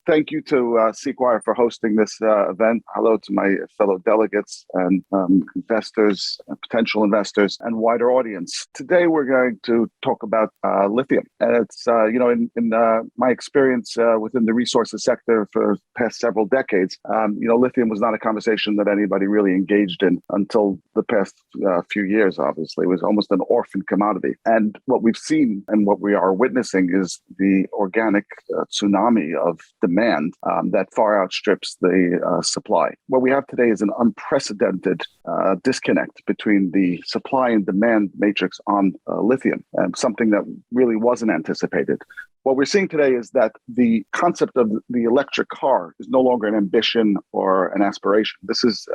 Thank you to Sequire for hosting this event. Hello to my fellow delegates and investors, potential investors, and wider audience. Today, we're going to talk about lithium. And it's, in my experience within the resources sector for the past several decades, lithium was not a conversation that anybody really engaged in until the past few years, obviously. It was almost an orphan commodity. And what we've seen and what we are witnessing is the organic tsunami of demand that far outstrips the supply. What we have today is an unprecedented disconnect between the supply and demand matrix on lithium, something that really wasn't anticipated. What we're seeing today is that the concept of the electric car is no longer an ambition or an aspiration. This is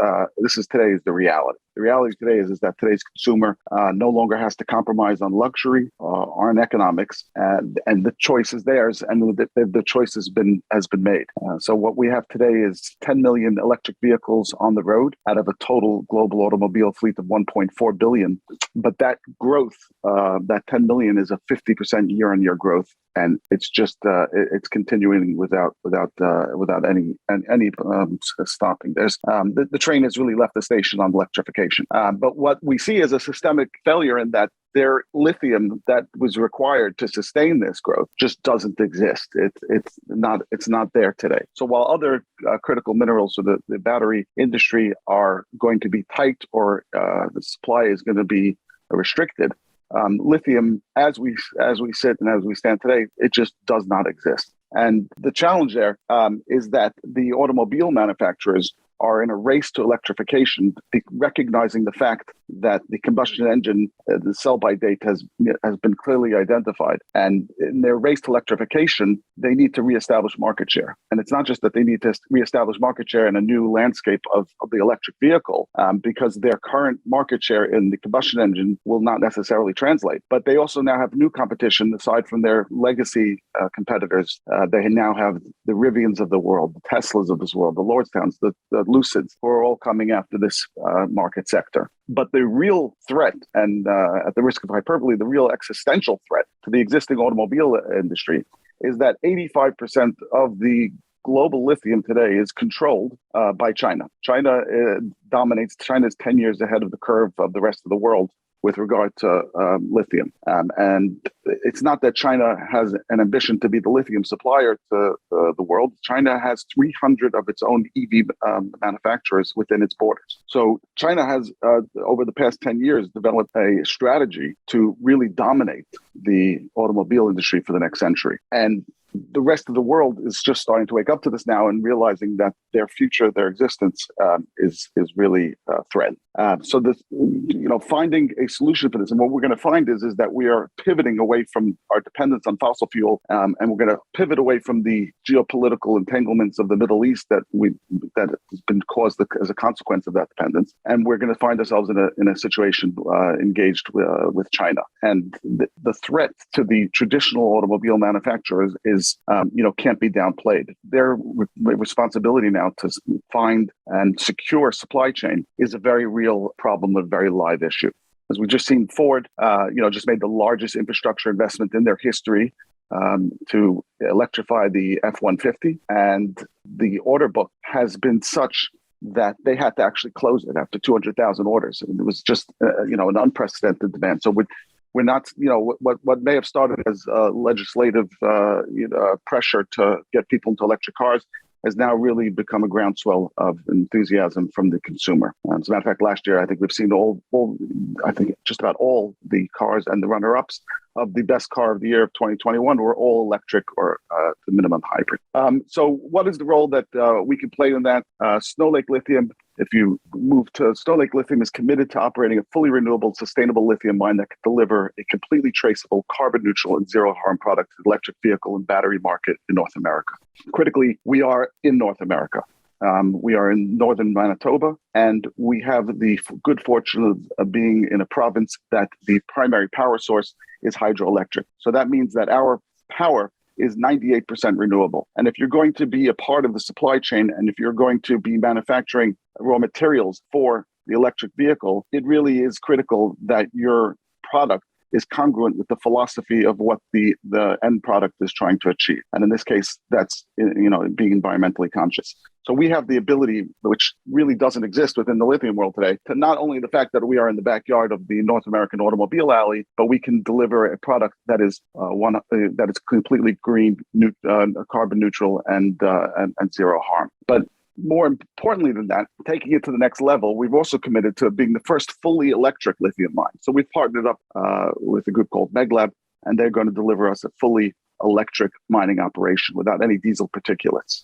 today is the reality. The reality today is that today's consumer no longer has to compromise on luxury or on economics, and the choice is theirs, and the choice has been made. So what we have today is 10 million electric vehicles on the road out of a total global automobile fleet of 1.4 billion. But that growth, that 10 million, is a 50% year-on-year growth. And it's just it's continuing without any stopping. There's the train has really left the station on electrification. But what we see is a systemic failure in that their lithium that was required to sustain this growth just doesn't exist. It's not there today. So while other critical minerals for the battery industry are going to be tight or the supply is going to be restricted, lithium, as we sit and as we stand today, it just does not exist. And the challenge there is that the automobile manufacturers are in a race to electrification, recognizing the fact that the combustion engine, the sell-by date has been clearly identified. And in their race to electrification, they need to reestablish market share. And it's not just that they need to reestablish market share in a new landscape of the electric vehicle, because their current market share in the combustion engine will not necessarily translate. But they also now have new competition aside from their legacy competitors. They now have the Rivians of the world, the Teslas of this world, the Lordstowns, the Lucids, who are all coming after this market sector. But the real threat, and at the risk of hyperbole, the real existential threat to the existing automobile industry is that 85% of the global lithium today is controlled by China. China dominates. China is 10 years ahead of the curve of the rest of the world with regard to lithium. And it's not that China has an ambition to be the lithium supplier to the world. China has 300 of its own EV manufacturers within its borders. So China has, over the past 10 years, developed a strategy to really dominate the automobile industry for the next century. And the rest of the world is just starting to wake up to this now and realizing that their future, their existence is really threatened. So this, finding a solution for this, and what we're going to find is that we are pivoting away from our dependence on fossil fuel, and we're going to pivot away from the geopolitical entanglements of the Middle East that has been caused as a consequence of that dependence, and we're going to find ourselves in a situation engaged with China. And the threat to the traditional automobile manufacturers is can't be downplayed. Their responsibility now to find and secure supply chain is a very real problem, a very live issue. As we just seen, Ford, just made the largest infrastructure investment in their history to electrify the F-150, and the order book has been such that they had to actually close it after 200,000 orders. And it was just, an unprecedented demand. So we're not, what may have started as legislative pressure to get people into electric cars has now really become a groundswell of enthusiasm from the consumer. As a matter of fact, last year, I think we've seen just about all the cars and the runner-ups of the best car of the year of 2021 were all electric or the minimum hybrid. So what is the role that we can play in that? Snow Lake Lithium, if you move to Snow Lake Lithium, is committed to operating a fully renewable, sustainable lithium mine that can deliver a completely traceable, carbon neutral, and zero harm product to the electric vehicle and battery market in North America. Critically, we are in North America. We are in northern Manitoba, and we have the good fortune of being in a province that the primary power source is hydroelectric. So that means that our power is 98% renewable. And if you're going to be a part of the supply chain, and if you're going to be manufacturing raw materials for the electric vehicle, it really is critical that your product is congruent with the philosophy of what the end product is trying to achieve. And in this case, that's, being environmentally conscious. So we have the ability, which really doesn't exist within the lithium world today, to not only the fact that we are in the backyard of the North American automobile alley, but we can deliver a product that is that is completely green, carbon neutral, and zero harm. But more importantly than that, taking it to the next level, we've also committed to being the first fully electric lithium mine. So we've partnered up with a group called Meglab, and they're going to deliver us a fully electric mining operation without any diesel particulates.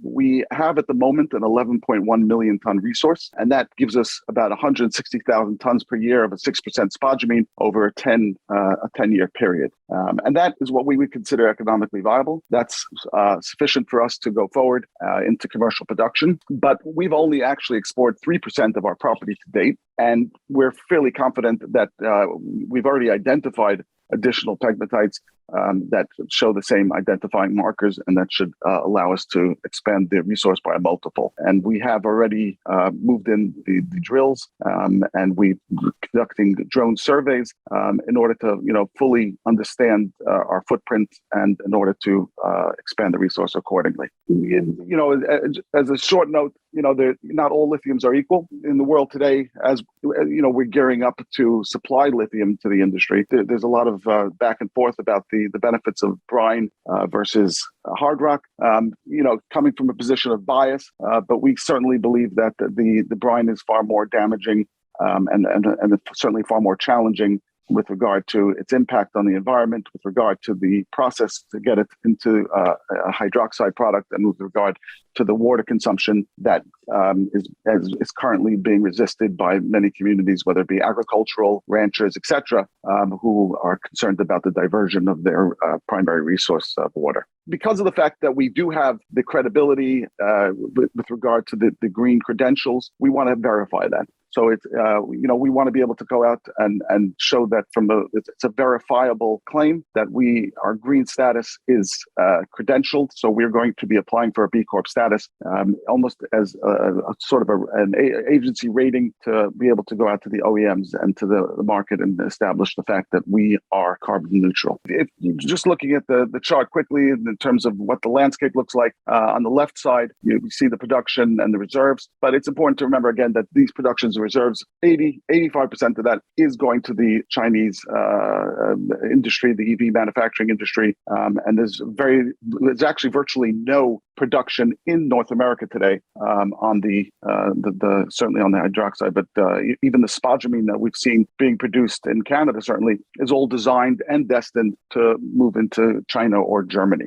We have at the moment an 11.1 million ton resource, and that gives us about 160,000 tons per year of a 6% spodumene over a 10-year period. And that is what we would consider economically viable. That's sufficient for us to go forward into commercial production. But we've only actually explored 3% of our property to date, and we're fairly confident that we've already identified additional pegmatites that show the same identifying markers, and that should allow us to expand the resource by a multiple. And we have already moved in the drills, and we're conducting drone surveys in order to fully understand our footprint and in order to expand the resource accordingly. As a short note, not all lithiums are equal in the world today. As we're gearing up to supply lithium to the industry. There's a lot of back and forth about the benefits of brine versus hard rock. Coming from a position of bias, but we certainly believe that the brine is far more damaging and certainly far more challenging with regard to its impact on the environment, with regard to the process to get it into a hydroxide product, and with regard to the water consumption that is currently being resisted by many communities, whether it be agricultural, ranchers, etc., who are concerned about the diversion of their primary resource of water. Because of the fact that we do have the credibility with regard to the green credentials, we want to verify that. So it's we want to be able to go out and show that it's a verifiable claim that our green status is credentialed. So we're going to be applying for a B Corp status, almost as a sort of an agency rating to be able to go out to the OEMs and to the market and establish the fact that we are carbon neutral. If you're just looking at the chart quickly in terms of what the landscape looks like, on the left side, you see the production and the reserves. But it's important to remember again that these productions and reserves, 85% of that is going to the Chinese industry, the EV manufacturing industry. And there's actually virtually no production in North America today on the certainly on the hydroxide, but even the spodumene that we've seen being produced in Canada certainly is all designed and destined to move into China or Germany.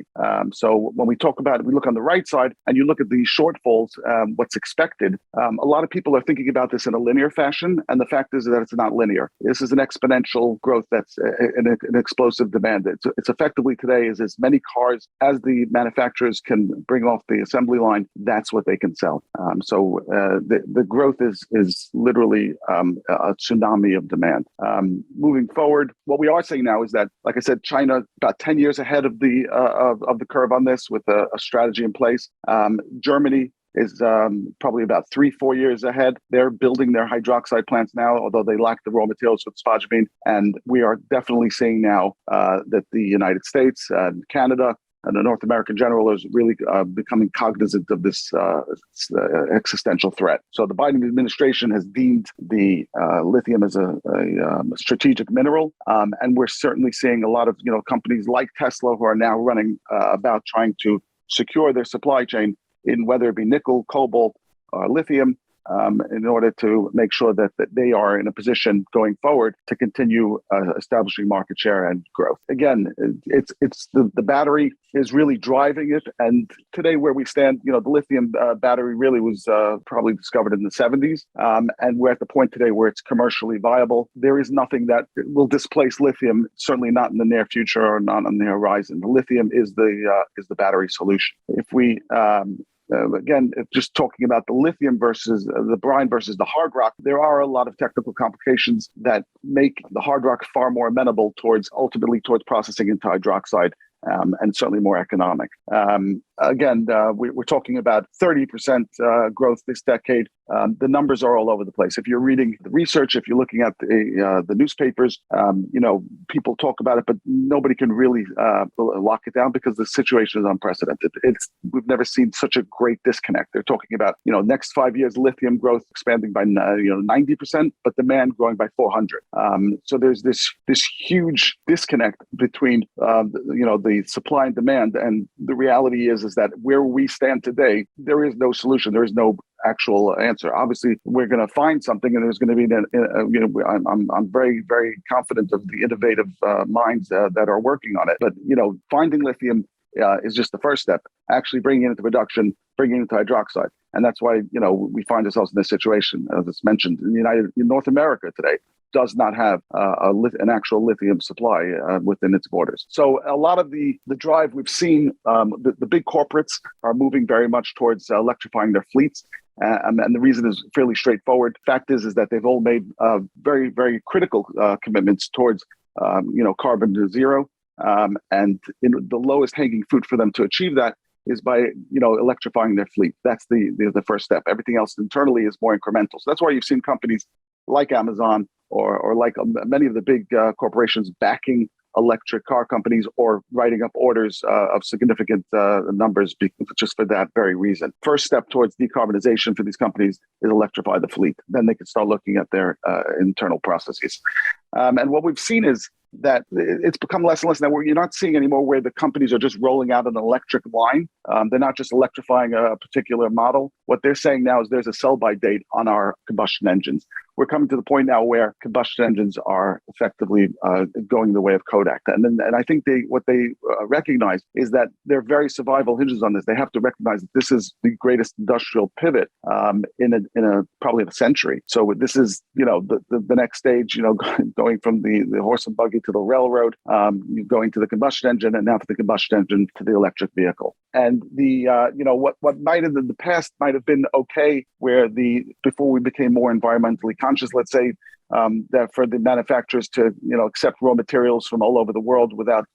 So when we talk about it, we look on the right side and you look at the shortfalls, what's expected. A lot of people are thinking about this in a linear fashion, and the fact is that it's not linear. This is an exponential growth that's an explosive demand. It's effectively today is as many cars as the manufacturers can bring off the assembly line. That's what they can sell. So the growth is literally a tsunami of demand. Moving forward, what we are seeing now is that, like I said, China about 10 years ahead of the curve on this with a strategy in place. Germany is probably about 3-4 years ahead. They're building their hydroxide plants now, although they lack the raw materials with spodumene. And we are definitely seeing now that the United States and Canada and the North American general is really becoming cognizant of this existential threat. So the Biden administration has deemed the lithium as a strategic mineral, and we're certainly seeing a lot of companies like Tesla who are now running about trying to secure their supply chain in whether it be nickel, cobalt, or lithium, in order to make sure that they are in a position going forward to continue establishing market share and growth. Again, it's the battery is really driving it. And today where we stand, the lithium battery really was probably discovered in the 70s. And we're at the point today where it's commercially viable. There is nothing that will displace lithium, certainly not in the near future or not on the horizon. The lithium is the battery solution. If we again, just talking about the lithium versus the brine versus the hard rock, there are a lot of technical complications that make the hard rock far more amenable ultimately towards processing into hydroxide, and certainly more economic. again, we're talking about 30% growth this decade. The numbers are all over the place. If you're reading the research, if you're looking at the newspapers, people talk about it, but nobody can really lock it down because the situation is unprecedented. We've never seen such a great disconnect. They're talking about, next 5 years, lithium growth expanding by 90%, but demand growing by 400. So there's this huge disconnect between the supply and demand, and the reality is that where we stand today, there is no solution. There is no actual answer. Obviously, we're going to find something, and there's going to be I'm very, very confident of the innovative minds that are working on it. But finding lithium is just the first step. Actually bringing it into production, bringing it into hydroxide, and that's why we find ourselves in this situation, as it's mentioned. In North America today does not have an actual lithium supply within its borders. So a lot of the drive we've seen, the big corporates are moving very much towards electrifying their fleets. And the reason is fairly straightforward. Fact is that they've all made very, very critical commitments towards, carbon to zero. And the lowest hanging fruit for them to achieve that is by, electrifying their fleet. That's the first step. Everything else internally is more incremental. So that's why you've seen companies like Amazon or like many of the big corporations backing electric car companies or writing up orders of significant numbers just for that very reason. First step towards decarbonization for these companies is electrify the fleet. Then they can start looking at their internal processes. And what we've seen is that it's become less and less now, where you're not seeing anymore where the companies are just rolling out an electric line. They're not just electrifying a particular model. What they're saying now is there's a sell-by date on our combustion engines. We're coming to the point now where combustion engines are effectively going the way of Kodak. And I think what they recognize is that their very survival hinges on this. They have to recognize that this is the greatest industrial pivot in probably a century. So this is, the next stage, going from the horse and buggy to the railroad, going to the combustion engine, and now from the combustion engine to the electric vehicle. And what might have in the past might have been okay, where before we became more environmentally conscious, let's say, that for the manufacturers to accept raw materials from all over the world without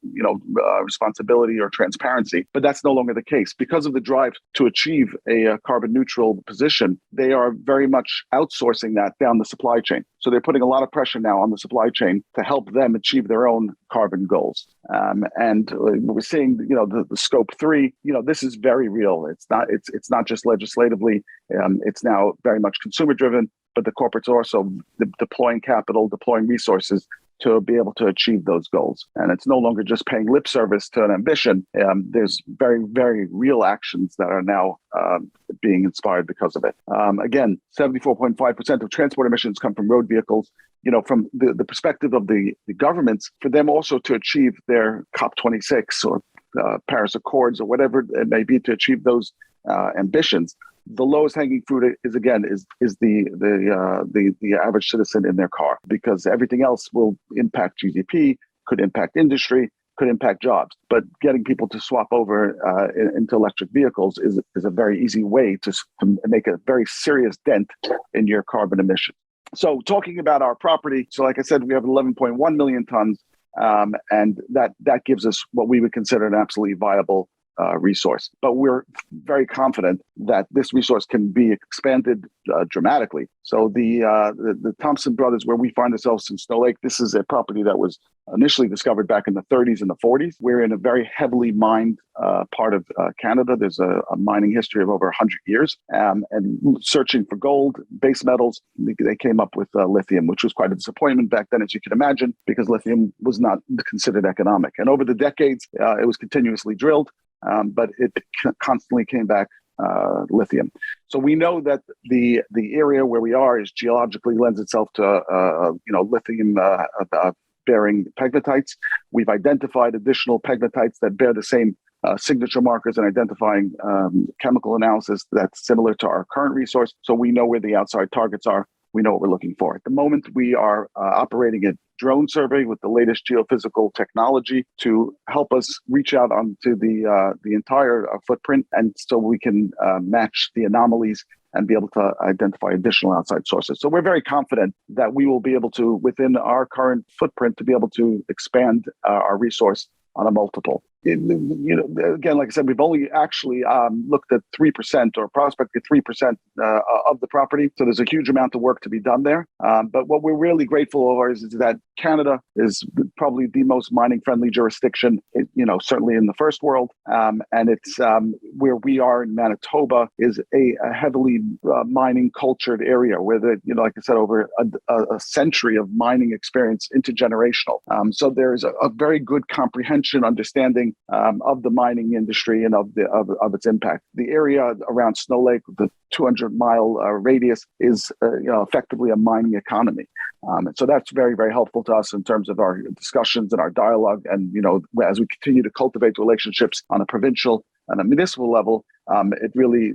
responsibility or transparency. But that's no longer the case because of the drive to achieve a carbon neutral position. They are very much outsourcing that down the supply chain. So they're putting a lot of pressure now on the supply chain to help them achieve their own carbon goals. And we're seeing the scope 3. This is very real. It's not just legislatively. It's now very much consumer driven. But the corporates are also deploying capital, deploying resources to be able to achieve those goals. And it's no longer just paying lip service to an ambition. There's very, very real actions that are now being inspired because of it. Again, 74.5% of transport emissions come from road vehicles. From the perspective of the governments, for them also to achieve their COP26 or Paris Accords or whatever it may be to achieve those ambitions, the lowest hanging fruit is the average citizen in their car, because everything else will impact GDP, could impact industry, could impact jobs. But getting people to swap over into electric vehicles is a very easy way to make a very serious dent in your carbon emissions. So talking about our property, so like I said, we have 11.1 million tons, and that gives us what we would consider an absolutely viable resource. But we're very confident that this resource can be expanded dramatically. So the Thompson brothers, where we find ourselves in Snow Lake, this is a property that was initially discovered back in the 30s and the 40s. We're in a very heavily mined part of Canada. There's a mining history of over 100 years. And searching for gold, base metals, they came up with lithium, which was quite a disappointment back then, as you can imagine, because lithium was not considered economic. And over the decades, it was continuously drilled. But it constantly came back lithium. So we know that the area where we are is geologically lends itself to lithium bearing pegmatites. We've identified additional pegmatites that bear the same signature markers and identifying chemical analysis that's similar to our current resource. So we know where the outside targets are. We know what we're looking for. At the moment, we are operating a drone survey with the latest geophysical technology to help us reach out onto the entire footprint, and so we can match the anomalies and be able to identify additional outside sources. So we're very confident that we will be able to, within our current footprint, to be able to expand our resource on a multiple. again, like I said, we've only actually looked at 3% or prospected 3% of the property. So there's a huge amount of work to be done there. But what we're really grateful for is that Canada is probably the most mining-friendly jurisdiction, certainly in the first world. And it's where we are in Manitoba is a heavily mining-cultured area where, like I said, over a century of mining experience, intergenerational. So there's a very good comprehension, understanding of the mining industry and of its impact. The area around Snow Lake, the 200-mile radius, is effectively a mining economy. And so that's very, very helpful to us in terms of our discussions and our dialogue. And, as we continue to cultivate relationships on a provincial and a municipal level, it really,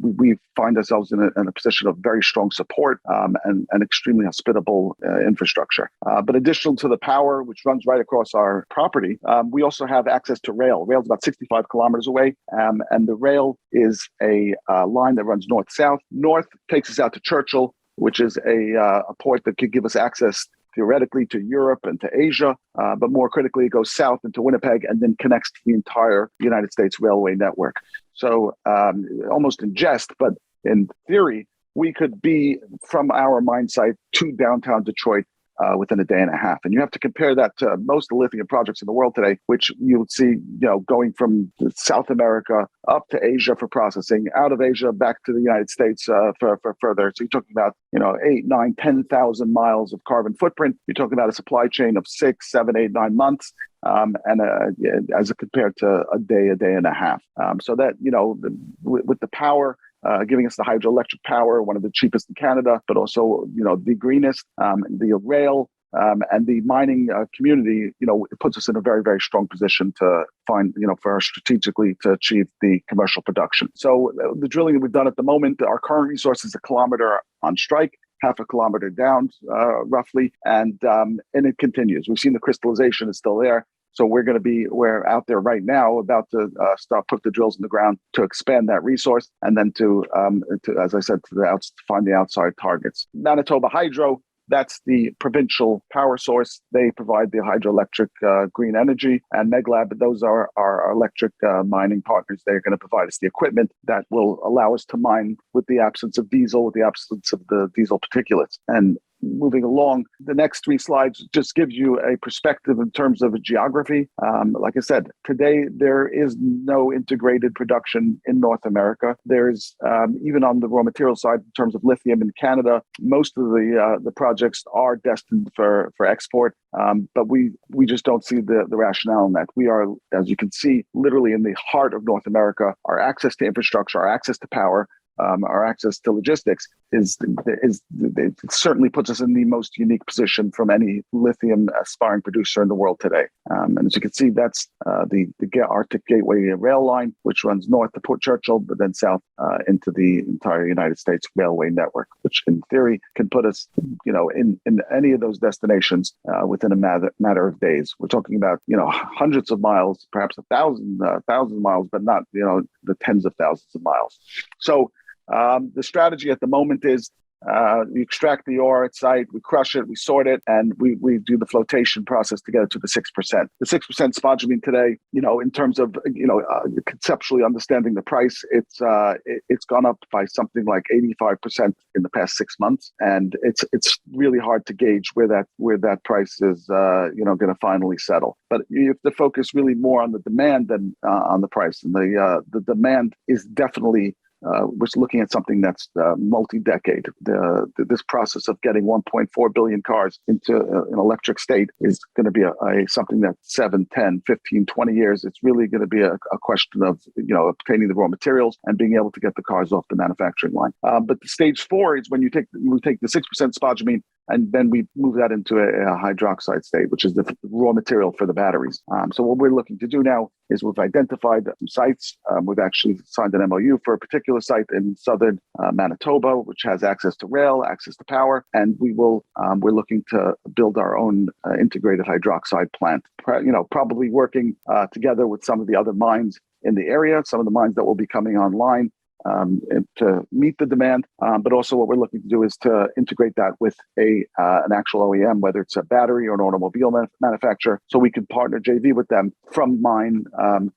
we find ourselves in a position of very strong support and extremely hospitable infrastructure. But additional to the power, which runs right across our property, we also have access to rail. Rail's about 65 kilometers away, and the rail is a line that runs north-south. North takes us out to Churchill, which is a port that could give us access theoretically to Europe and to Asia, but more critically, it goes south into Winnipeg and then connects to the entire United States railway network. So almost in jest, but in theory, we could be from our mine site to downtown Detroit within a day and a half. And you have to compare that to most of the lithium projects in the world today, which you would see, going from South America up to Asia for processing, out of Asia back to the United States for further. So you're talking about, 8, 9, 10,000 miles of carbon footprint. You're talking about a supply chain of 6, 7, 8, 9 months. As compared to a day and a half. So that, with the power, giving us the hydroelectric power, one of the cheapest in Canada, but also, the greenest, the rail, and the mining community, it puts us in a very, very strong position to find, for us strategically to achieve the commercial production. So the drilling that we've done at the moment, our current resource is 1 kilometer on strike, half a kilometer down, roughly, and it continues. We've seen the crystallization is still there. So we're out there right now about to put the drills in the ground to expand that resource, and then to as I said, to find the outside targets. Manitoba Hydro, that's the provincial power source. They provide the hydroelectric green energy, and Meglab, those are our electric mining partners. They're going to provide us the equipment that will allow us to mine with the absence of diesel, with the absence of the diesel particulates. And moving along, the next 3 slides just gives you a perspective in terms of geography. Like I said, today there is no integrated production in North America. There's even on the raw material side, in terms of lithium in Canada, most of the projects are destined for export. But we just don't see the rationale in that. We are, as you can see, literally in the heart of North America. Our access to infrastructure, our access to power, our access to logistics it certainly puts us in the most unique position from any lithium aspiring producer in the world today. And as you can see, that's the Arctic Gateway rail line, which runs north to Port Churchill, but then south into the entire United States railway network, which in theory can put us, in any of those destinations within a matter of days. We're talking about, hundreds of miles, perhaps 1,000 miles, but not, the tens of thousands of miles. So the strategy at the moment is we extract the ore at site, we crush it, we sort it, and we do the flotation process to get it to the 6%. The 6% spodumene today, in terms of, conceptually understanding the price, it's gone up by something like 85% in the past 6 months. And it's really hard to gauge where that price is, going to finally settle. But you have to focus really more on the demand than on the price. And the demand is definitely we're looking at something that's multi-decade. This process of getting 1.4 billion cars into an electric state is going to be something that's 7, 10, 15, 20 years. It's really going to be a question of, obtaining the raw materials and being able to get the cars off the manufacturing line. But the stage 4 is when we take the 6% spodumene, and then we move that into a hydroxide state, which is the raw material for the batteries. So what we're looking to do now is we've identified some sites. We've actually signed an MOU for a particular site in southern Manitoba, which has access to rail, access to power, and we're looking to build our own integrated hydroxide plant. Probably working together with some of the other mines in the area, some of the mines that will be coming online. to meet the demand. But also what we're looking to do is to integrate that with an actual OEM, whether it's a battery or an automobile manufacturer, so we can partner JV with them from mine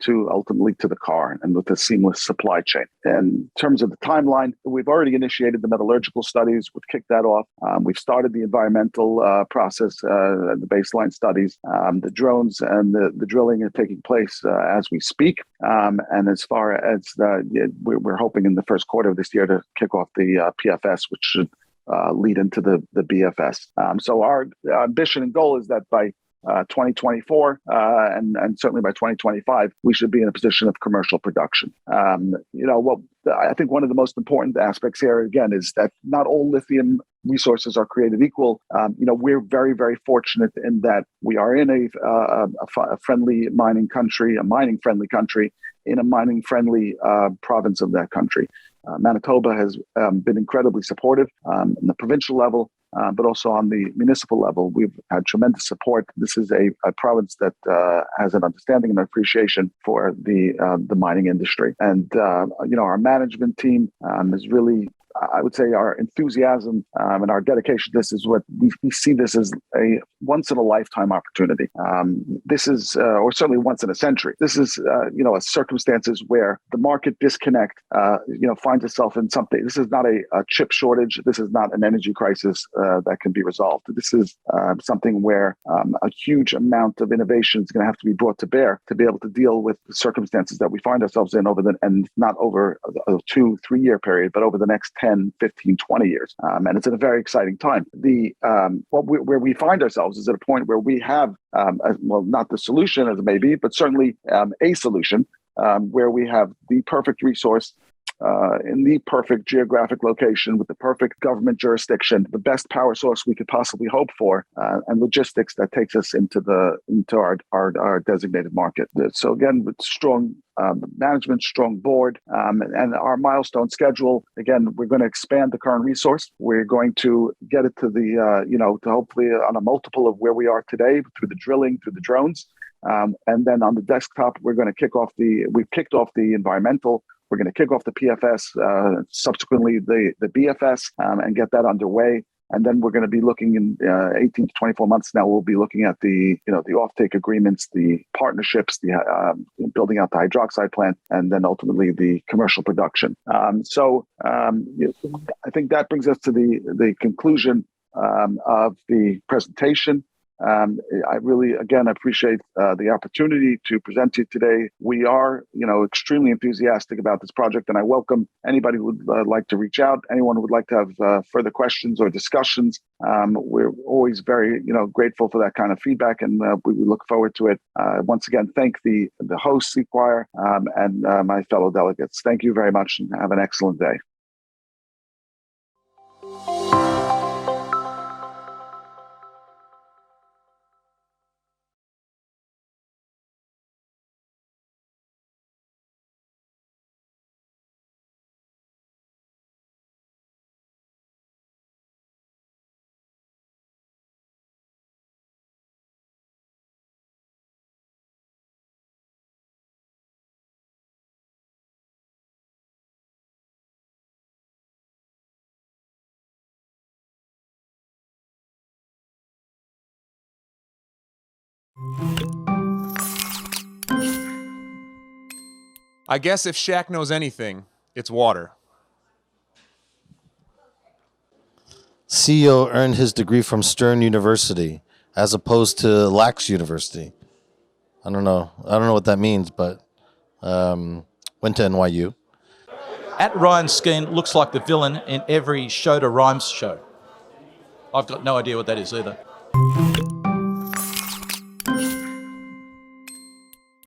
to ultimately to the car, and with a seamless supply chain. And in terms of the timeline, we've already initiated the metallurgical studies. We've kicked that off. We've started the environmental process, the baseline studies. The drones and the drilling are taking place as we speak. And as far as we're hoping in the first quarter of this year to kick off the PFS, which should lead into the BFS. So our ambition and goal is that by 2024 and certainly by 2025, we should be in a position of commercial production. What I think one of the most important aspects here, again, is that not all lithium resources are created equal. We're very, very fortunate in that we are in a friendly mining country, a mining-friendly country, in a mining-friendly province of that country. Manitoba has been incredibly supportive on the provincial level, but also on the municipal level. We've had tremendous support. This is a province that has an understanding and appreciation for the mining industry. And, our management team is really, I would say, our enthusiasm and our dedication to this is what we see this as a once in a lifetime opportunity. This is, or certainly once in a century. This is, a circumstances where the market disconnect, finds itself in something. This is not a chip shortage. This is not an energy crisis that can be resolved. This is something where a huge amount of innovation is going to have to be brought to bear to be able to deal with the circumstances that we find ourselves in and not over a 2-3 year period, but over the next 10, 15, 20 years. And it's at a very exciting time. Where we find ourselves is at a point where we have, not the solution as it may be, but certainly a solution where we have the perfect resource in the perfect geographic location with the perfect government jurisdiction, the best power source we could possibly hope for, and logistics that takes us into our designated market. So again, with strong management, strong board, and our milestone schedule. Again, we're going to expand the current resource. We're going to get it to to hopefully on a multiple of where we are today through the drilling, through the drones. And then on the desktop, we've kicked off the environmental. We're going to kick off the PFS, subsequently the BFS, and get that underway. And then we're going to be looking in 18 to 24 months now. We'll be looking at the offtake agreements, the partnerships, the building out the hydroxide plant, and then ultimately the commercial production. So I think that brings us to the conclusion of the presentation. I really, again, appreciate the opportunity to present to you today. We are, extremely enthusiastic about this project, and I welcome anybody who would like to reach out. Anyone who would like to have further questions or discussions. We're always very, grateful for that kind of feedback, and we look forward to it. Once again, thank the host, Sequire, and my fellow delegates. Thank you very much, and have an excellent day. I guess if Shaq knows anything, it's water. CEO earned his degree from Stern University as opposed to Lax University. I don't know what that means, but went to NYU. At Ryan's Skeen looks like the villain in every Show to Rhymes show. I've got no idea what that is either.